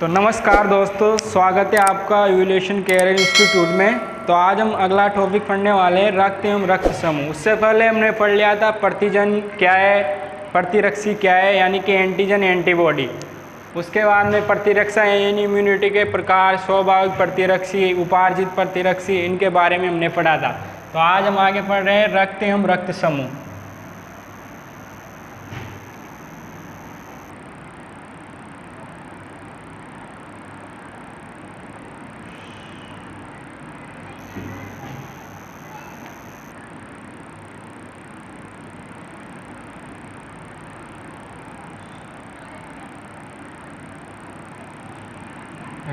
तो नमस्कार दोस्तों, स्वागत है आपका एवोल्यूशन केयर इंस्टीट्यूट में। तो आज हम अगला टॉपिक पढ़ने वाले हैं रक्त एवं रक्त समूह। उससे पहले हमने पढ़ लिया था प्रतिजन क्या है, प्रतिरक्षी क्या है, यानी कि एंटीजन एंटीबॉडी। उसके बाद में प्रतिरक्षा यानी इम्यूनिटी के प्रकार, स्वाभाविक प्रतिरक्षी, उपार्जित प्रतिरक्षी, इनके बारे में हमने पढ़ा था। तो आज हम आगे पढ़ रहे हैं रक्त एवं रक्त समूह।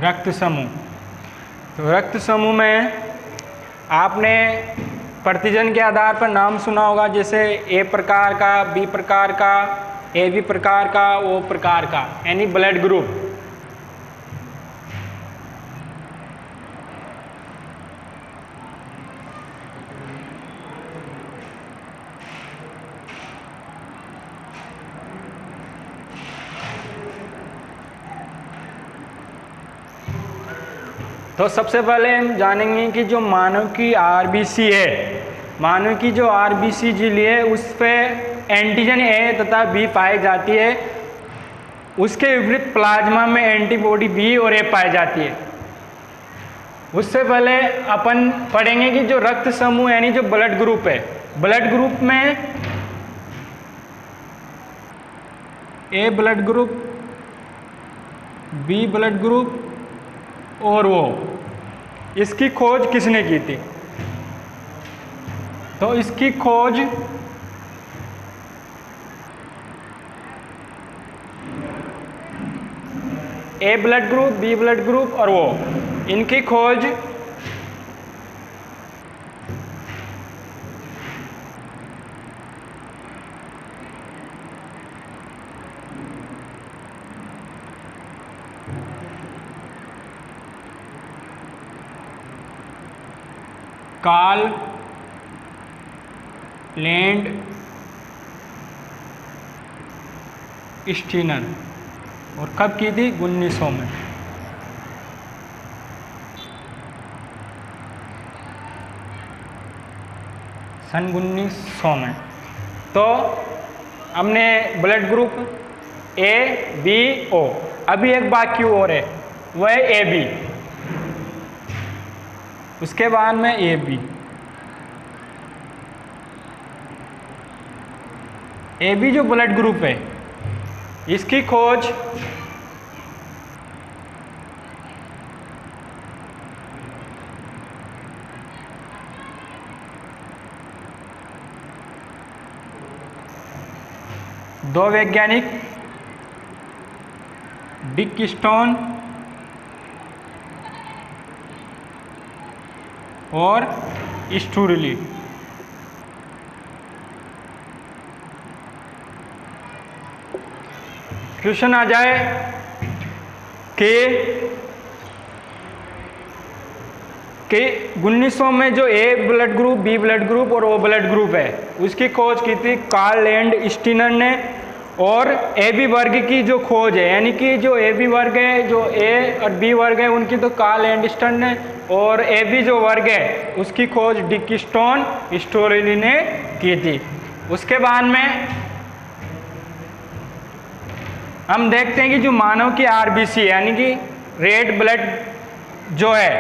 रक्त समूह। तो रक्त समूह में आपने प्रतिजन के आधार पर नाम सुना होगा, जैसे ए प्रकार का, बी प्रकार का, ए बी प्रकार का, ओ प्रकार का, यानी ब्लड ग्रुप। तो सबसे पहले हम जानेंगे कि जो मानव की आरबीसी है, मानव की जो आरबीसी झिल्ली है, उस पर एंटीजन ए तथा बी पाई जाती है। उसके विपरीत प्लाज्मा में एंटीबॉडी बी और ए पाई जाती है। उससे पहले अपन पढ़ेंगे कि जो रक्त समूह यानी जो ब्लड ग्रुप है, ब्लड ग्रुप में A blood group, B blood group और वो, इसकी खोज किसने की थी? तो इसकी खोज A blood group, B blood group और वो, इनकी खोज कार्ल लैंड स्टीनर और कब की थी? 1900 में। सन 1900 में। तो हमने blood group A B O, अभी एक बाकी और है, वह है ए बी। उसके बाद में ए बी, ए बी जो ब्लड ग्रुप है, इसकी खोज दो वैज्ञानिक डिक स्टोन और स्टूरली। क्वेश्चन आ जाए कि 1900 में जो A blood group, B blood group और ओ ब्लड ग्रुप है, उसकी खोज की थी कार्ल लैंड स्टीनर ने। और ए बी वर्ग की जो खोज है, यानी कि जो ए बी वर्ग है, जो ए और बी वर्ग है, उनकी तो कार्ल लैंड स्टीनर ने, और ए बी जो वर्ग है उसकी खोज डिक स्टोन स्टोरली ने की थी। उसके बाद में हम देखते हैं कि जो मानव की आरबीसी यानी कि रेड ब्लड जो है,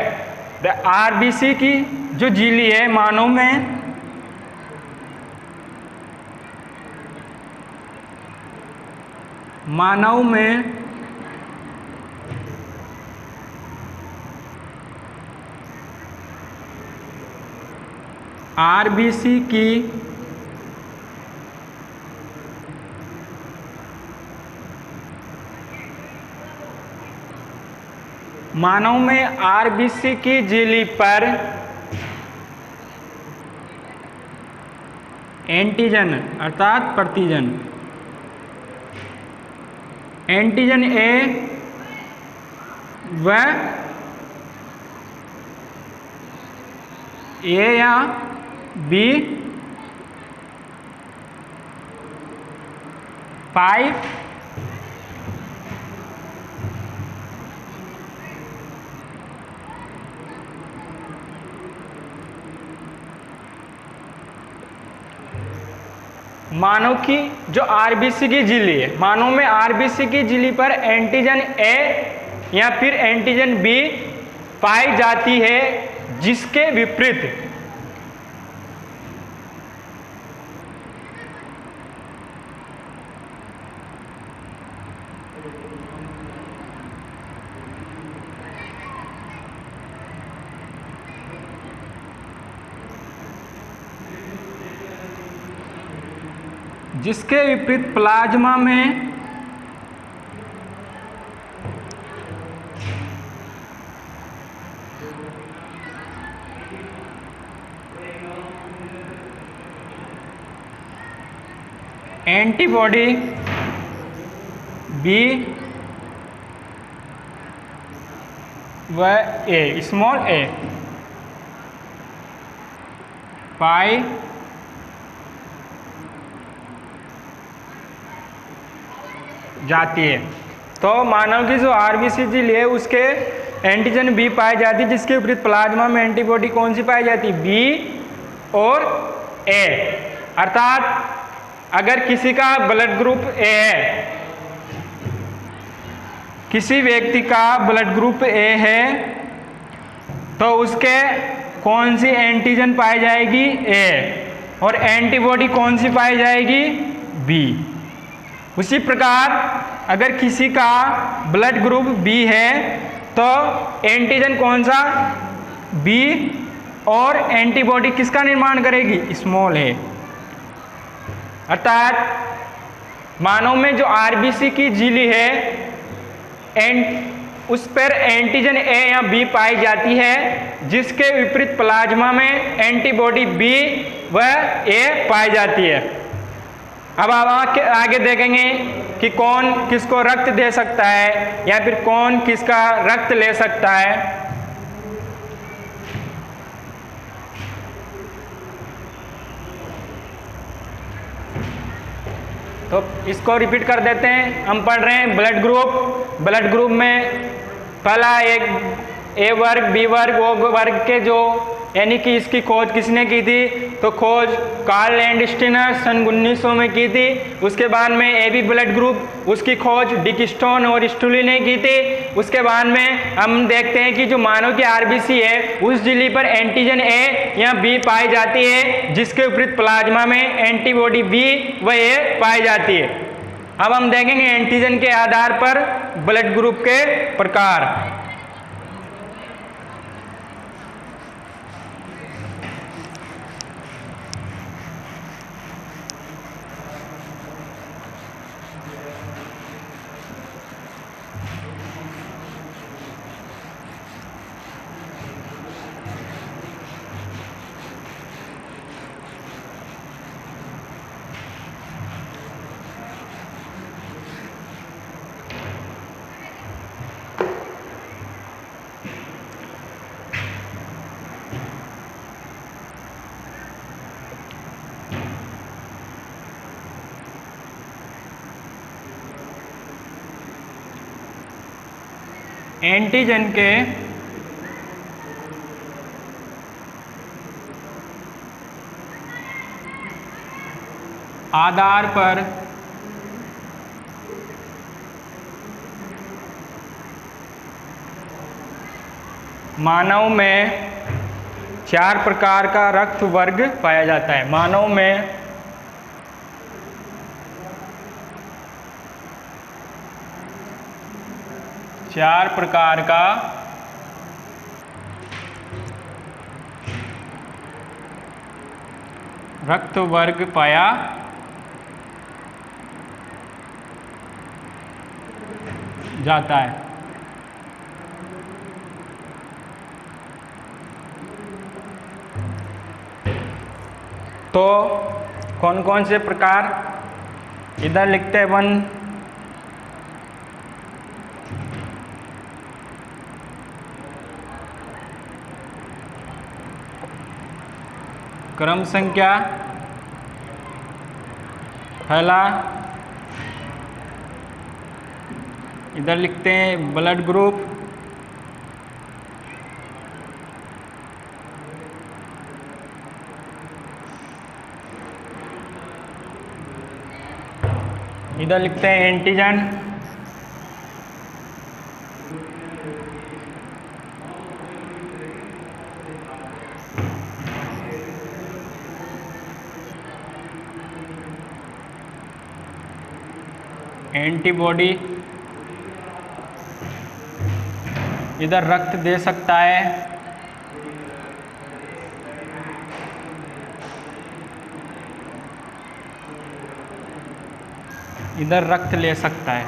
आरबीसी की जो झिल्ली है मानव में, आरबीसी की मानव में आरबीसी की झिल्ली पर एंटीजन अर्थात प्रतिजन, एंटीजन ए व ए या बी पाई मानव की जो आरबीसी की झिल्ली है, मानव में आरबीसी की झिल्ली पर एंटीजन ए या फिर एंटीजन बी पाई जाती है, जिसके विपरीत प्लाज्मा में एंटीबॉडी बी व ए, स्मॉल ए पाई जाती है। तो मानव की जो आरबीसी झिल्ली है उसके एंटीजन बी पाई जाती है, जिसके विपरीत प्लाज्मा में एंटीबॉडी कौन सी पाई जाती है? बी और ए। अर्थात अगर किसी का ब्लड ग्रुप ए है, किसी व्यक्ति का ब्लड ग्रुप ए है, तो उसके कौन सी एंटीजन पाई जाएगी? ए, और एंटीबॉडी कौन सी पाई जाएगी? बी। उसी प्रकार अगर किसी का ब्लड ग्रुप बी है तो एंटीजन कौन सा? बी, और एंटीबॉडी किसका निर्माण करेगी? स्मॉल ए। अर्थात मानव में जो आरबीसी की झिल्ली है उस पर एंटीजन ए या बी पाई जाती है, जिसके विपरीत प्लाज्मा में एंटीबॉडी बी व ए पाई जाती है। अब आप आगे देखेंगे कि कौन किसको रक्त दे सकता है या फिर कौन किसका रक्त ले सकता है। तो इसको रिपीट कर देते हैं। हम पढ़ रहे हैं ब्लड ग्रुप में पहला एक ए वर्ग, बी वर्ग, ओ वर्ग के जो, यानी कि इसकी खोज किसने की थी? तो खोज कार्ल लैंडस्टीनर सन 1900 में की थी। उसके बाद में ए बी ब्लड ग्रुप, उसकी खोज डिक स्टोन और स्टूली ने की थी। उसके बाद में हम देखते हैं कि जो मानव की आरबीसी है उस झिल्ली पर एंटीजन ए या बी पाई जाती है, जिसके विपरीत प्लाज्मा में एंटीबॉडी बी व ए पाई जाती है। अब हम देखेंगे एंटीजन के आधार पर ब्लड ग्रुप के प्रकार। एंटीजन के आधार पर मानव में 4 प्रकार का रक्त वर्ग पाया जाता है। मानव में चार प्रकार का रक्त वर्ग पाया जाता है। तो कौन कौन से प्रकार? इधर लिखते हैं 1, क्रम संख्या पहला, इधर लिखते हैं ब्लड ग्रुप, इधर लिखते हैं एंटीजन, एंटीबॉडी इधर रक्त दे सकता है, इधर रक्त ले सकता है।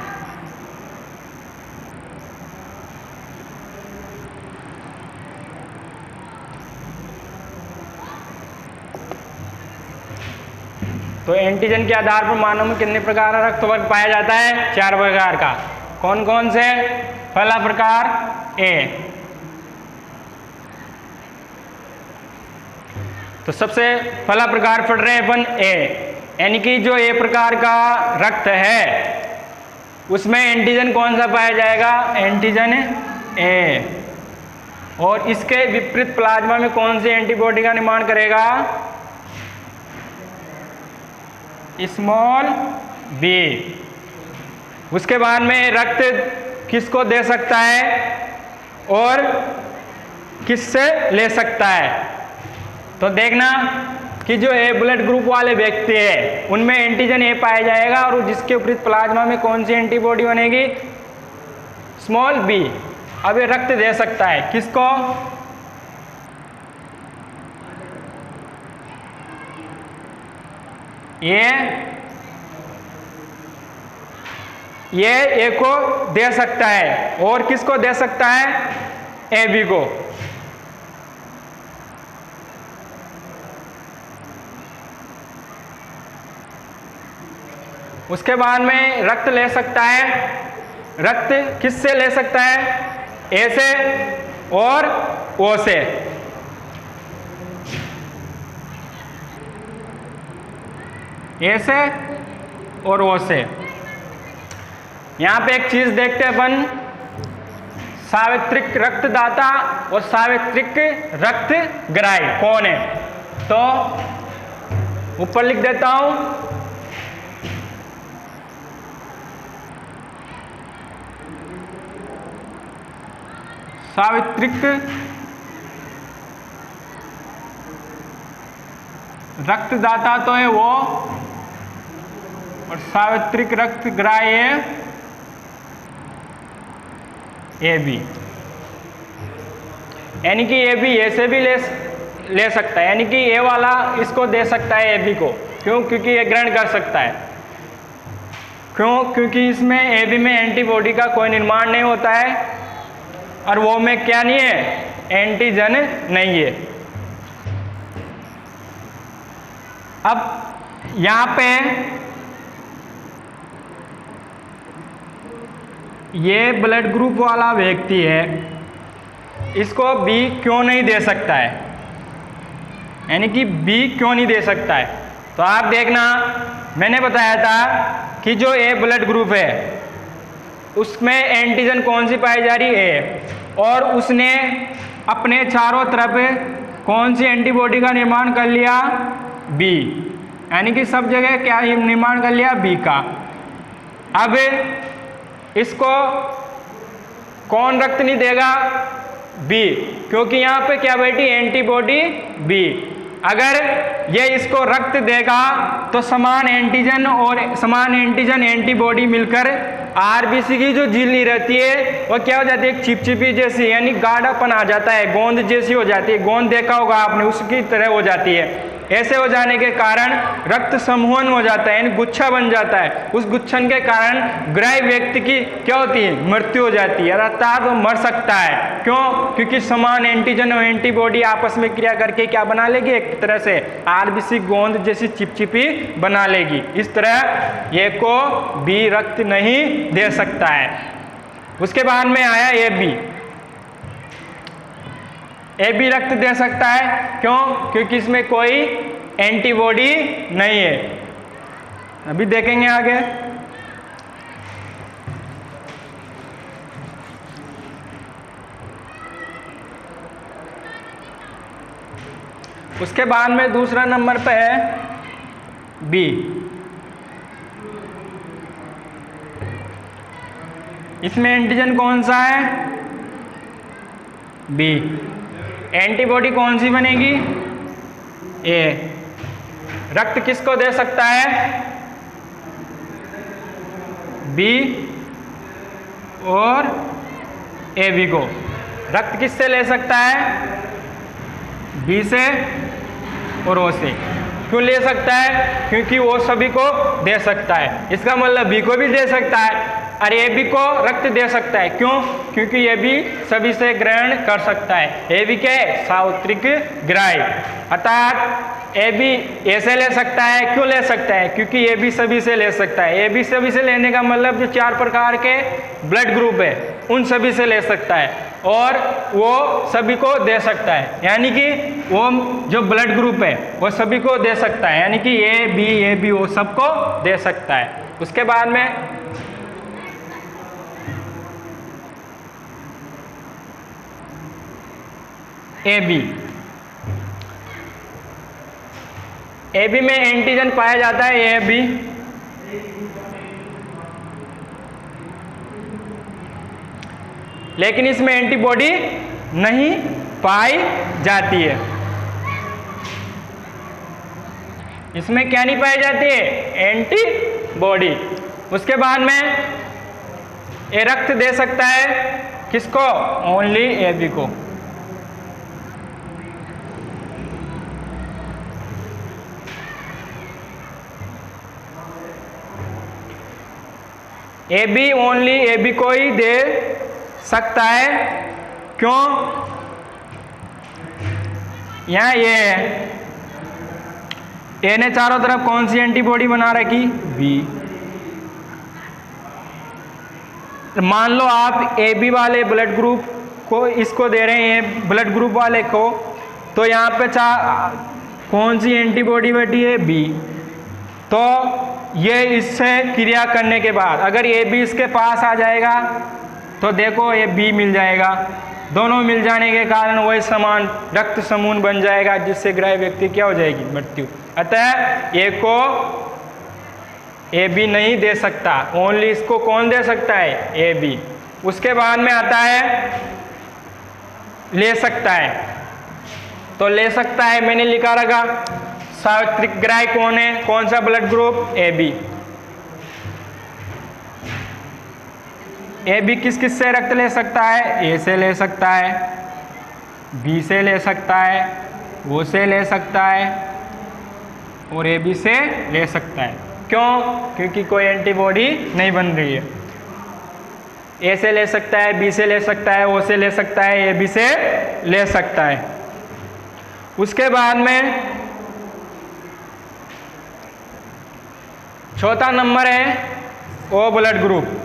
तो एंटीजन के आधार पर मानव में कितने प्रकार का रक्त वर्ग पाया जाता है? 4 प्रकार का। कौन कौन से? पहला प्रकार ए। तो सबसे पहला प्रकार पढ़ रहे हैं अपन ए, यानी कि जो ए प्रकार का रक्त है उसमें एंटीजन कौन सा पाया जाएगा? एंटीजन ए। और इसके विपरीत प्लाज्मा में कौन सी एंटीबॉडी का निर्माण करेगा? Small B. उसके बाद में रक्त किसको दे सकता है और किससे ले सकता है? तो देखना कि जो ए ब्लड ग्रुप वाले व्यक्ति है उनमें एंटीजन ए पाया जाएगा और जिसके विपरीत प्लाज्मा में कौन सी एंटीबॉडी बनेगी? Small B. अब ये रक्त दे सकता है किसको? ये ए को दे सकता है और किसको दे सकता है? ए बी को। उसके बाद में रक्त ले सकता है, रक्त किससे ले सकता है? ए से और ओ से। ए से और ओ से। यहां पे एक चीज देखते हैं अपन, सावित्रिक रक्तदाता और सावित्रिक रक्तग्राही कौन है? तो ऊपर लिख देता हूं, सावित्रिक रक्तदाता तो है वो और सावित्रिक रक्तग्राही है ए बी। यानी कि ए बी ए से भी ले सकता है, यानी कि ए वाला इसको दे सकता है ए बी को। क्यों? क्योंकि ये ग्रहण कर सकता है। क्यों? क्योंकि इसमें ए बी में एंटीबॉडी का कोई निर्माण नहीं होता है और वो में क्या नहीं है? एंटीजन नहीं है। अब यहां पे ये ब्लड ग्रुप वाला व्यक्ति है, इसको बी क्यों नहीं दे सकता है? यानी कि बी क्यों नहीं दे सकता है? तो आप देखना, मैंने बताया था कि जो ए ब्लड ग्रुप है उसमें एंटीजन कौन सी पाई जा रही है और उसने अपने चारों तरफ कौन सी एंटीबॉडी का निर्माण कर लिया? बी। यानी कि सब जगह क्या निर्माण कर लिया? बी का। अब इसको कौन रक्त नहीं देगा? बी। क्योंकि यहां पे क्या बैठी? Antibody B. अगर ये इसको रक्त देगा तो समान एंटीजन और समान एंटीजन एंटीबॉडी मिलकर आरबीसी की जो झिल्ली रहती है वो क्या हो जाती है? चिपचिपी जैसी, यानी गाढ़ापन आ जाता है, गोंद जैसी हो जाती है। गोंद देखा होगा आपने, उसकी तरह हो जाती है। ऐसे हो जाने के कारण रक्त समूहन हो जाता है, यानी गुच्छा बन जाता है। उस गुच्छन के कारण ग्राही व्यक्ति की क्या होती है? मृत्यु हो जाती है, अर्थात वो मर सकता है। क्यों? क्योंकि समान एंटीजन और एंटीबॉडी आपस में क्रिया करके क्या बना लेगी? एक तरह से आरबीसी गोंद जैसी चिपचिपी बना लेगी। इस तरह ये को बी रक्त नहीं दे सकता है। उसके बाद में आया ए बी। ए बी रक्त दे सकता है। क्यों? क्योंकि इसमें कोई एंटीबॉडी नहीं है। अभी देखेंगे आगे। उसके बाद में दूसरा नंबर पे है बी। इसमें एंटीजन कौन सा है? बी। एंटीबॉडी कौन सी बनेगी? ए। रक्त किसको दे सकता है? बी और ए बी को। रक्त किससे ले सकता है? बी से और ओ से। क्यों ले सकता है? क्योंकि वो सभी को दे सकता है। इसका मतलब बी को भी दे सकता है और ए बी को रक्त दे सकता है। क्यों? क्योंकि ये भी सभी से ग्रहण कर सकता है। ए बी क्या है? सार्वत्रिक ग्राही। अर्थात ए बी ए से ले सकता है। क्यों ले सकता है? क्योंकि ए बी सभी से ले सकता है। ए बी सभी से लेने का मतलब जो 4 प्रकार के ब्लड ग्रुप है उन सभी से ले सकता है और वो सभी को दे सकता है। यानी कि वो जो ब्लड ग्रुप है वो सभी को दे सकता है। यानी कि ए बी वो सबको दे सकता है। उसके बाद में ए बी में एंटीजन पाया जाता है ए बी। लेकिन इसमें एंटीबॉडी नहीं पाई जाती है। इसमें क्या नहीं पाई जाती है? एंटीबॉडी। उसके बाद में ये रक्त दे सकता है किसको? ओनली ए बी को। A B only A B को ही दे सकता है। क्यों? यहाँ ये है, ए ने चारों तरफ कौन सी एंटीबॉडी बना रखी? बी। मान लो आप ए बी वाले ब्लड ग्रुप को इसको दे रहे हैं, ब्लड ग्रुप वाले को, तो यहाँ पे कौन सी एंटीबॉडी बैठी है? बी। तो ये इससे क्रिया करने के बाद अगर ए बी इसके पास आ जाएगा तो देखो ये बी मिल जाएगा। दोनों मिल जाने के कारण वही समान रक्त समूह बन जाएगा जिससे ग्राही व्यक्ति क्या हो जाएगी? मृत्यु। अतः ए को ए बी नहीं दे सकता, ओनली इसको कौन दे सकता है? A B. उसके बाद में आता है ले सकता है। तो ले सकता है मैंने लिखा रखा। सार्वत्रिक ग्राही कौन है? कौन सा blood group? A B. A B किस किस से रक्त ले सकता है? ए से ले सकता है, बी से ले सकता है, ओ से ले सकता है और ए बी से ले सकता है। क्यों? क्योंकि कोई एंटीबॉडी नहीं बन रही है। ए से ले सकता है, बी से ले सकता है, ओ से ले सकता है, ए बी से ले सकता है। उसके बाद में चौथा नंबर है ओ ब्लड ग्रुप।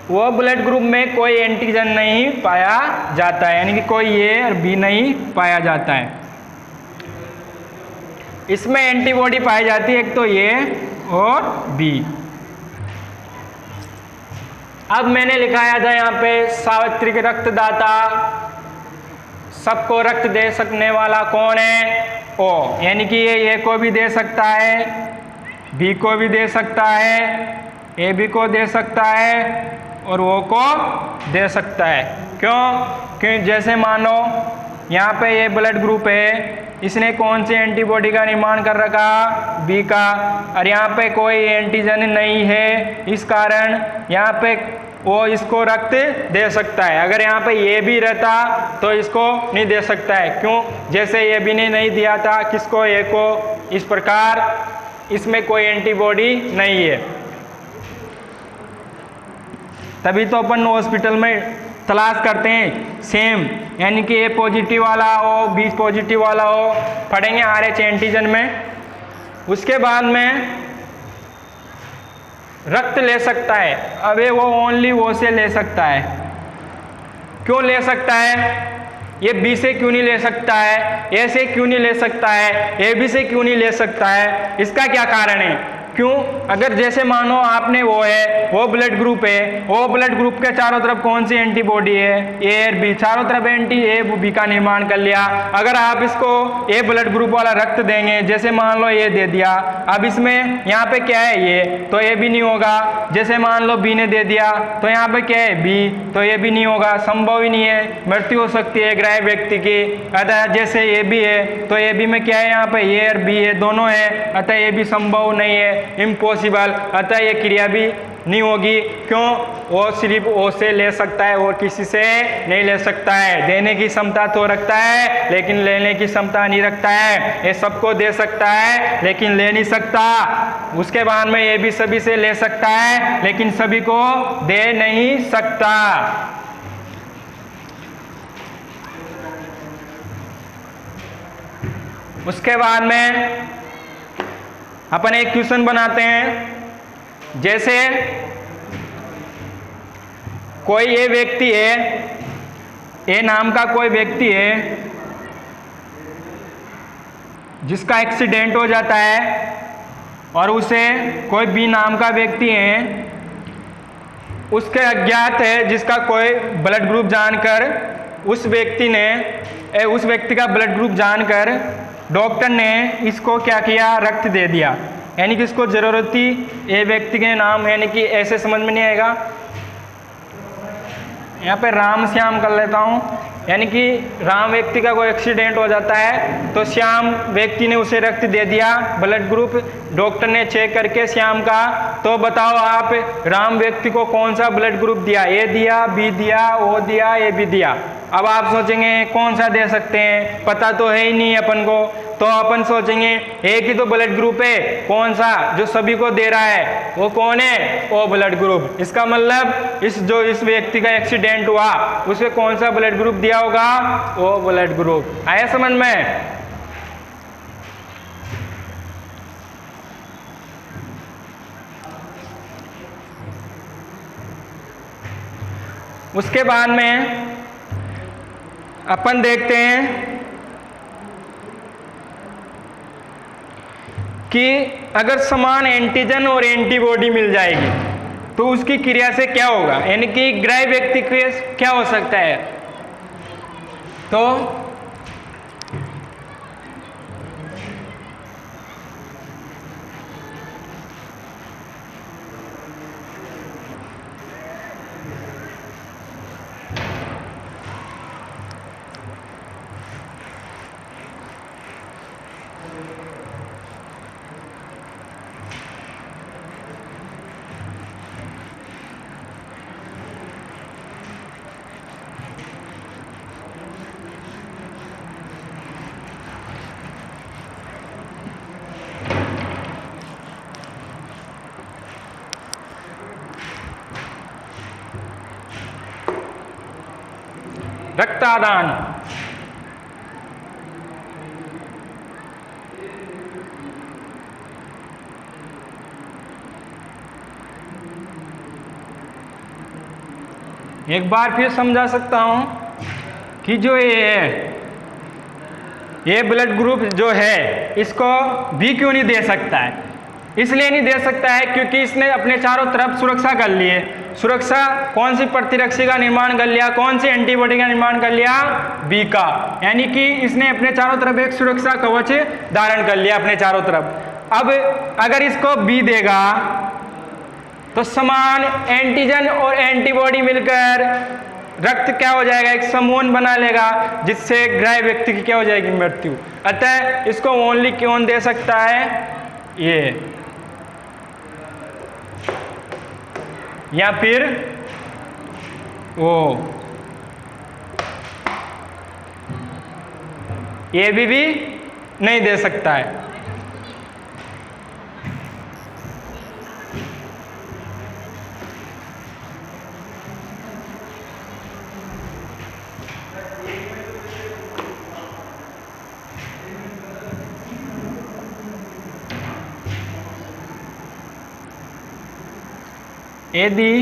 वो ब्लड ग्रुप में कोई एंटीजन नहीं पाया जाता है, यानी कि कोई ए और बी नहीं पाया जाता है। इसमें एंटीबॉडी पाई जाती है एक तो ए और बी। अब मैंने लिखाया था यहाँ पे सार्वत्रिक रक्तदाता, सबको रक्त दे सकने वाला कौन है? ओ। यानी कि ये ए को भी दे सकता है, बी को भी दे सकता है, ए बी को दे सकता है और ओ को दे सकता है। क्यों? क्योंकि जैसे मानो यहाँ पे ये ब्लड ग्रुप है, इसने कौन सी एंटीबॉडी का निर्माण कर रखा? बी का। और यहाँ पे कोई एंटीजन नहीं है, इस कारण यहाँ पे वो इसको रक्त दे सकता है। अगर यहाँ पे ये भी रहता तो इसको नहीं दे सकता है। क्यों? जैसे ये भी ने नहीं दिया था किसको? ए को। इस प्रकार इसमें कोई एंटीबॉडी नहीं है। तभी तो अपन हॉस्पिटल में तलाश करते हैं सेम, यानी कि ए पॉजिटिव वाला हो, बी पॉजिटिव वाला हो, पढ़ेंगे RH एंटीजन में। उसके बाद में रक्त ले सकता है। अब वो ओनली वो से ले सकता है। क्यों ले सकता है? ये बी से क्यों नहीं ले सकता है? ए से क्यों नहीं ले सकता है? ए बी से क्यों नहीं ले सकता है? इसका क्या कारण है? क्यों? अगर जैसे मानो आपने वो ब्लड ग्रुप है, वो ब्लड ग्रुप के चारों तरफ कौन सी एंटीबॉडी है, ए और बी, चारों तरफ एंटी ए बी का निर्माण कर लिया। अगर आप इसको ए ब्लड ग्रुप वाला रक्त देंगे, जैसे मान लो ए दे दिया, अब इसमें यहाँ पे क्या है ये, तो ए भी नहीं होगा। जैसे मान लो बी ने दे दिया, तो यहाँ पे क्या है बी, तो ये भी नहीं होगा, संभव ही नहीं है, मृत्यु हो सकती है ग्राह्य व्यक्ति की। अतः जैसे ए बी है, तो ए बी में क्या है, यहाँ पे ए और बी है, दोनों है, अतः ये भी संभव नहीं है, इम्पॉसिबल। अतः ये क्रिया भी नहीं होगी। क्यों? वो सिर्फ ओ से ले सकता है और किसी से नहीं ले सकता है। देने की क्षमता तो रखता है लेकिन लेने की क्षमता नहीं रखता है। ये सबको दे सकता है लेकिन ले नहीं सकता। उसके बाद में ये भी सभी से ले सकता है लेकिन सभी को दे नहीं सकता। उसके बाद में अपन एक क्वेश्चन बनाते हैं। जैसे कोई ये व्यक्ति है, ए नाम का कोई व्यक्ति है जिसका एक्सीडेंट हो जाता है और उसे कोई बी नाम का व्यक्ति है, उसके अज्ञात है, जिसका कोई ब्लड ग्रुप जानकर उस व्यक्ति का ब्लड ग्रुप जानकर डॉक्टर ने इसको क्या किया, रक्त दे दिया। यानी कि इसको जरूरत थी ए व्यक्ति के नाम, यानी कि ऐसे समझ में नहीं आएगा, यहाँ पे राम श्याम कर लेता हूँ। यानी कि राम व्यक्ति का कोई एक्सीडेंट हो जाता है तो श्याम व्यक्ति ने उसे रक्त दे दिया, ब्लड ग्रुप डॉक्टर ने चेक करके श्याम का, तो बताओ आप राम व्यक्ति को कौन सा ब्लड ग्रुप दिया, ए दिया, बी दिया, ओ दिया, ए बी दिया। अब आप सोचेंगे कौन सा दे सकते हैं, पता तो है ही नहीं अपन को, तो अपन सोचेंगे एक ही तो ब्लड ग्रुप है, कौन सा जो सभी को दे रहा है वो कौन है, ओ ब्लड ग्रुप। इसका मतलब इस व्यक्ति का एक्सीडेंट हुआ उसे कौन सा ब्लड ग्रुप दिया होगा, ओ ब्लड ग्रुप। आया समझ में? उसके बाद में अपन देखते हैं कि अगर समान एंटीजन और एंटीबॉडी मिल जाएगी तो उसकी क्रिया से क्या होगा, यानी कि ग्राह्य व्यक्ति के क्या हो सकता है। तो रक्तदान, एक बार फिर समझा सकता हूं कि जो ये ब्लड ग्रुप जो है इसको भी क्यों नहीं दे सकता है। इसलिए नहीं दे सकता है क्योंकि इसने अपने चारों तरफ सुरक्षा कर ली है। सुरक्षा कौन सी प्रतिरक्षी का निर्माण कर लिया, कौन सी एंटीबॉडी का निर्माण कर लिया, बी का। यानी कि इसने अपने चारों तरफ एक सुरक्षा कवच धारण कर लिया अपने चारों तरफ। अब अगर इसको बी देगा तो समान एंटीजन और एंटीबॉडी मिलकर रक्त क्या हो जाएगा, एक समूह बना लेगा जिससे ग्राह्य व्यक्ति की क्या हो जाएगी, मृत्यु। अतः इसको ओनली कौन दे सकता है, ये, या फिर वो ये भी नहीं दे सकता है। यदि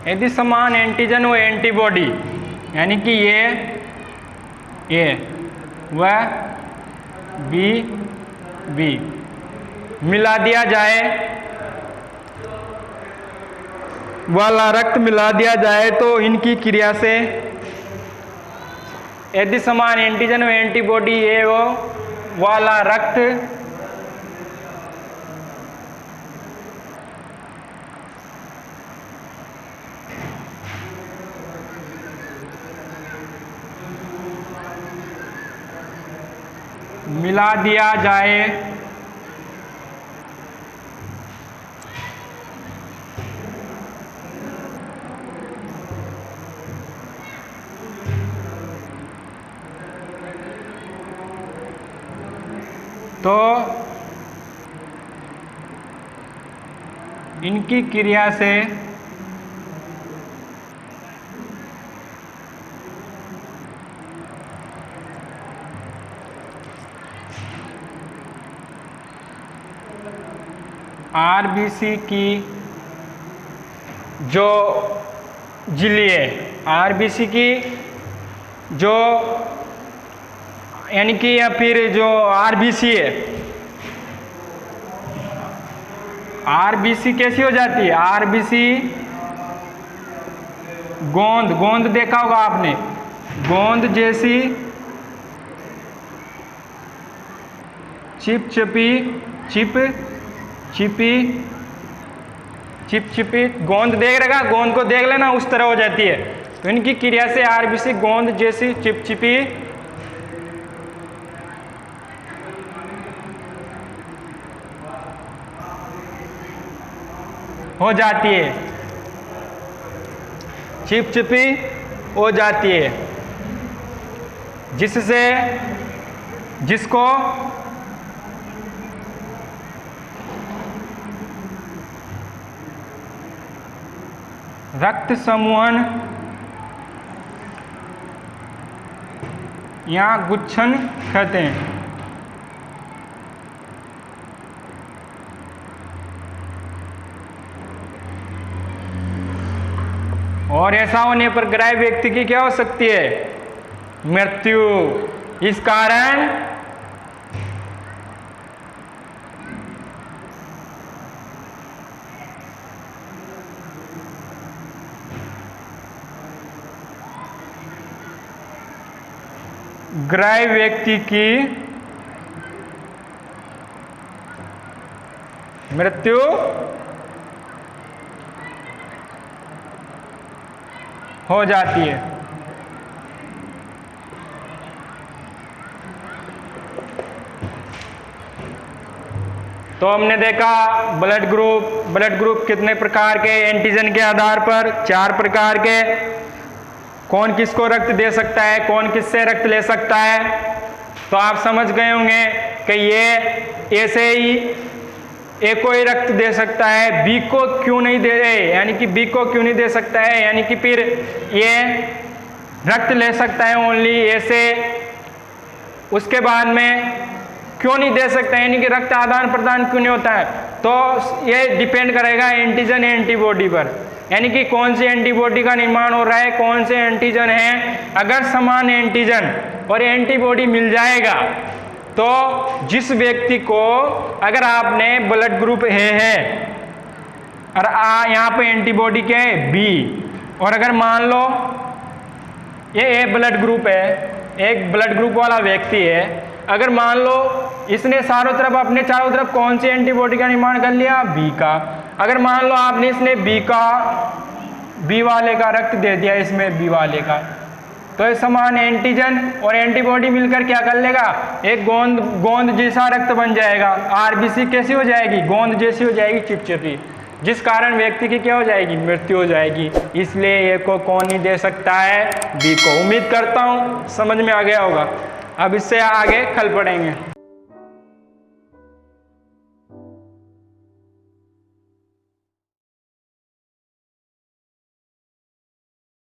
यदि समान एंटीजन व एंटीबॉडी यानी कि ये व बी मिला दिया जाए, वाला रक्त मिला दिया जाए तो इनकी क्रिया से यदि समान एंटीजन व एंटीबॉडी ए वाला रक्त मिला दिया जाए तो इनकी क्रिया से आरबीसी की जो झिल्ली है, आरबीसी की जो यानी कि या फिर जो आरबीसी है, आरबीसी कैसी हो जाती है? आरबीसी गोंद देखा होगा आपने, गोंद जैसी चिपचिपी गोंद देख रहेगा, गोंद को देख लेना, उस तरह हो जाती है। तो इनकी क्रिया से आरबीसी गोंद जैसी चिपचिपी हो जाती है, चिपचिपी हो जाती है, जिसको रक्त समूहन या गुच्छन कहते हैं। और ऐसा होने पर ग्राह्य व्यक्ति की क्या हो सकती है? मृत्यु। इस कारण ग्राह्य व्यक्ति की मृत्यु हो जाती है। तो हमने देखा ब्लड ग्रुप कितने प्रकार के, एंटीजन के आधार पर 4 प्रकार के, कौन किसको रक्त दे सकता है, कौन किससे रक्त ले सकता है। तो आप समझ गए होंगे कि ये ऐसे ही ए को ही रक्त दे सकता है, बी को क्यों नहीं दे रहे, यानी कि बी को क्यों नहीं दे सकता है, यानी कि फिर ये रक्त ले सकता है ओनली ऐसे, उसके बाद में क्यों नहीं दे सकता, यानी कि रक्त आदान प्रदान क्यों नहीं होता है। तो ये डिपेंड करेगा एंटीजन एंटीबॉडी पर, यानी कि कौन सी एंटीबॉडी का निर्माण हो रहा है, कौन से एंटीजन है। अगर समान एंटीजन और एंटीबॉडी मिल जाएगा तो जिस व्यक्ति को, अगर आपने ब्लड ग्रुप ए है और यहाँ पे एंटीबॉडी क्या है बी, और अगर मान लो ये ए ब्लड ग्रुप है, एक ब्लड ग्रुप वाला व्यक्ति है, अगर मान लो इसने चारों तरफ कौन सी एंटीबॉडी का निर्माण कर लिया, बी का। अगर मान लो आपने इसने बी वाले का रक्त दे दिया, इसमें बी वाले का, तो इस समान एंटीजन और एंटीबॉडी मिलकर क्या कर लेगा, एक गोंद जैसा रक्त बन जाएगा। आरबीसी कैसी हो जाएगी, गोंद जैसी हो जाएगी, चिपचिपी, जिस कारण व्यक्ति की क्या हो जाएगी, मृत्यु हो जाएगी। इसलिए ए को कौन नहीं दे सकता है, बी को। उम्मीद करता हूँ समझ में आ गया होगा। अब इससे आगे कल पढ़ेंगे।